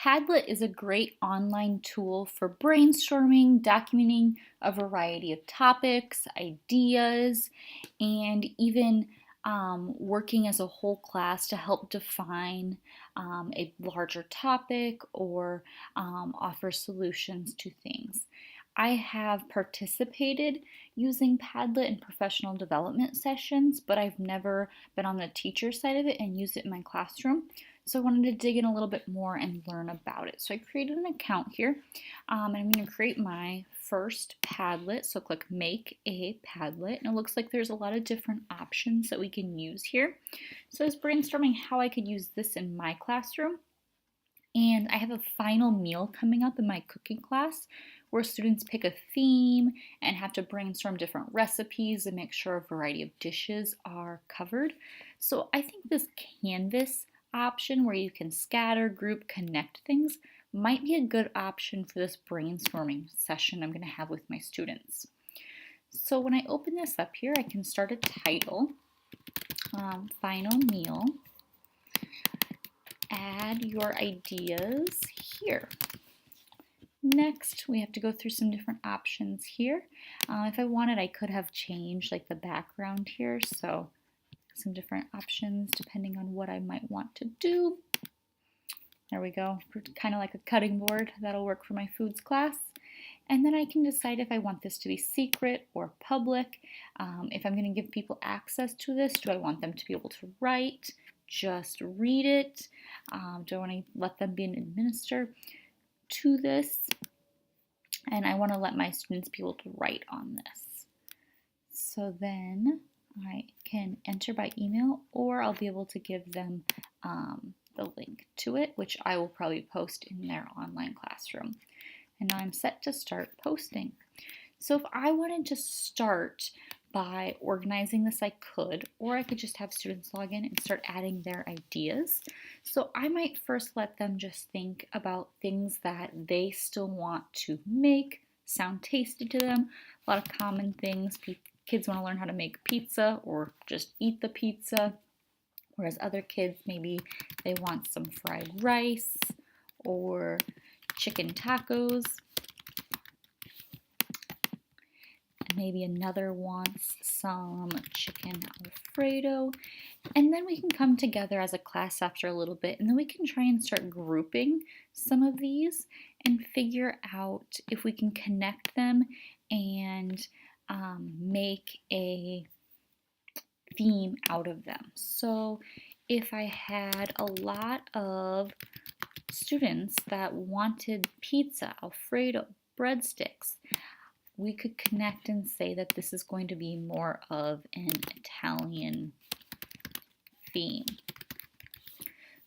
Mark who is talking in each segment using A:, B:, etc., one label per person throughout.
A: Padlet is a great online tool for brainstorming, documenting a variety of topics, ideas, and even working as a whole class to help define a larger topic or offer solutions to things. I have participated using Padlet in professional development sessions, but I've never been on the teacher side of it and used it in my classroom. So I wanted to dig in a little bit more and learn about it. So I created an account here, and I'm going to create my first Padlet. So click Make a Padlet, and it looks like there's a lot of different options that we can use here. So I was brainstorming how I could use this in my classroom. And I have a final meal coming up in my cooking class where students pick a theme and have to brainstorm different recipes and make sure a variety of dishes are covered. So I think this Canvas option where you can scatter, group, connect things might be a good option for this brainstorming session I'm going to have with my students. So when I open this up here, I can start a title, Final Meal. Add your ideas here. Next, we have to go through some different options here. If I wanted, I could have changed like the background here, so some different options depending on what I might want to do. There we go, kind of like a cutting board. That'll work for my foods class. And then I can decide if I want this to be secret or public. If I'm going to give people access to this, do I want them to be able to write, just read it? Do I want to let them be an administrator to this? And I want to let my students be able to write on this. So then I can enter by email, or I'll be able to give them the link to it, which I will probably post in their online classroom. And now I'm set to start posting. So if I wanted to start by organizing this, I could, or I could just have students log in and start adding their ideas. So I might first let them just think about things that they still want to make, sound tasty to them. A lot of common things. Kids want to learn how to make pizza or just eat the pizza, whereas other kids, maybe they want some fried rice or chicken tacos. Maybe another wants some chicken Alfredo. And then we can come together as a class after a little bit, and then we can try and start grouping some of these and figure out if we can connect them and make a theme out of them. So if I had a lot of students that wanted pizza, Alfredo, breadsticks, we could connect and say that this is going to be more of an Italian theme.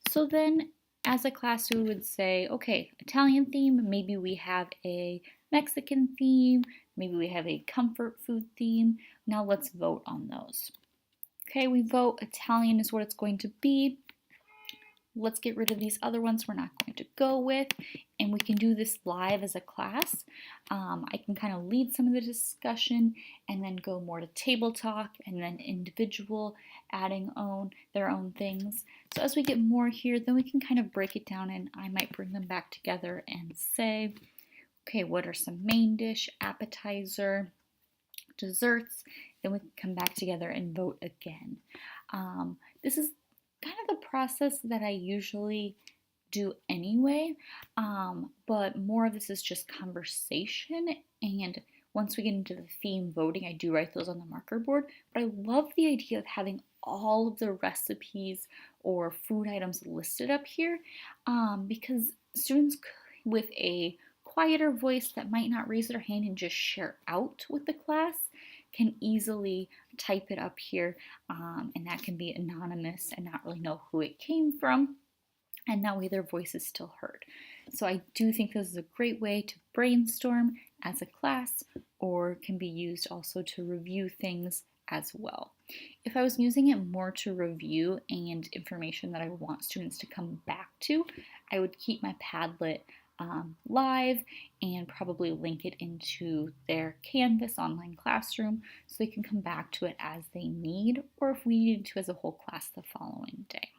A: So then as a class we would say, okay, Italian theme, maybe we have a Mexican theme, maybe we have a comfort food theme. Now let's vote on those. Okay, we vote Italian is what it's going to be. Let's get rid of these other ones we're not going to go with, and we can do this live as a class. I can kind of lead some of the discussion and then go more to table talk and then individual adding their own things. So as we get more here, then we can kind of break it down, and I might bring them back together and say, okay, what are some main dish, appetizer, desserts? Then we can come back together and vote again. This is kind of the process that I usually do anyway, but more of this is just conversation, and once we get into the theme voting, I do write those on the marker board. But I love the idea of having all of the recipes or food items listed up here, because students with a quieter voice that might not raise their hand and just share out with the class can easily type it up here, and that can be anonymous and not really know who it came from, and that way their voice is still heard. So I do think this is a great way to brainstorm as a class, or can be used also to review things as well. If I was using it more to review and information that I want students to come back to, I would keep my Padlet live and probably link it into their Canvas online classroom so they can come back to it as they need, or if we needed to as a whole class the following day.